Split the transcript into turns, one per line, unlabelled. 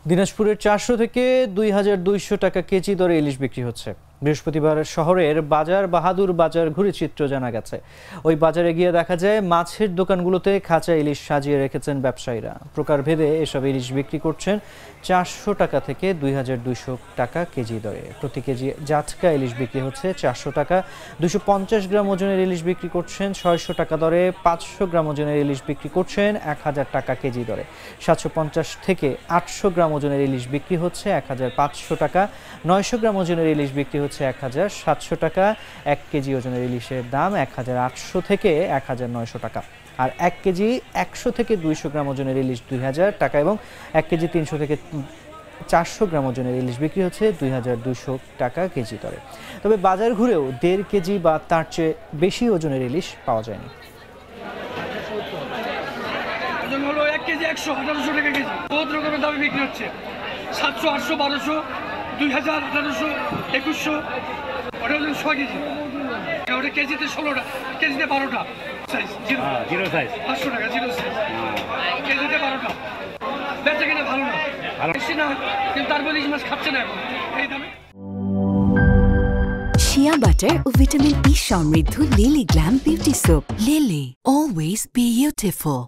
দিনাজপুরের 400 থেকে 2200 টাকা কেজি দরে ইলিশ বিক্রি হচ্ছে। বৃহস্পতিবার শহরের বাজার বাহাদুর বাজার ঘুরে চিত্র জানা গেছে। ওই বাজারে গিয়ে দেখা যায় মাছের দোকানগুলোতে খাঁচা ইলিশ সাজিয়ে রেখেছেন ব্যবসায়ীরা। প্রকারভেদে এসব ইলিশ বিক্রি করছেন 400 টাকা থেকে 2200 টাকা কেজি দরে। প্রতি কেজি জাটকা ইলিশ বিক্রি হচ্ছে 400 টাকা। 250 গ্রাম ওজনের ইলিশ বিক্রি করছেন 600 টাকা দরে। 500 গ্রাম ওজনের ইলিশ বিক্রি করছেন 1000 টাকা কেজি দরে। 750 থেকে 800 গ্রাম ওজনের ইলিশ বিক্রি হচ্ছে 1500 টাকা। 900 গ্রাম ওজনের ইলিশ বিক্রি হচ্ছে 1700 টাকা। 1 কেজি ওজনের ইলিশের দাম 1800 থেকে 1900 টাকা। আর 1 কেজি 100 থেকে 200 গ্রাম ওজনের ইলিশ 2000 টাকা এবং 1 কেজি 300 থেকে 400 গ্রাম ওজনের ইলিশ বিক্রি হচ্ছে 2200 টাকা কেজি দরে। তবে বাজার ঘুরেও 1.5 কেজি বা তার চেয়ে বেশি ওজনের ইলিশ পাওয়া যায়নি।
ওজন হলো 1 কেজি 100 1800 টাকা কেজি। বহুত রকমের দামে বিক্রি হচ্ছে। 700 800 1200 2000 1800 2100। ওটা ওজন 6 কেজি। ওটা কেজিতে 16টা, কেজিতে 12টা সাইজ।
জিরো সাইজ
500 টাকা জিরো সাইজ। কেজিতে 12টা। বেচা কিনা ভালো না, বেশি না, কিন্তু তারপর ইলিশ মাছ খাচ্ছে না এখন এই দামে।
শিয়া বাটার ও ভিটামিন ই সমৃদ্ধ lily glam beauty soap. Lily, always beautiful.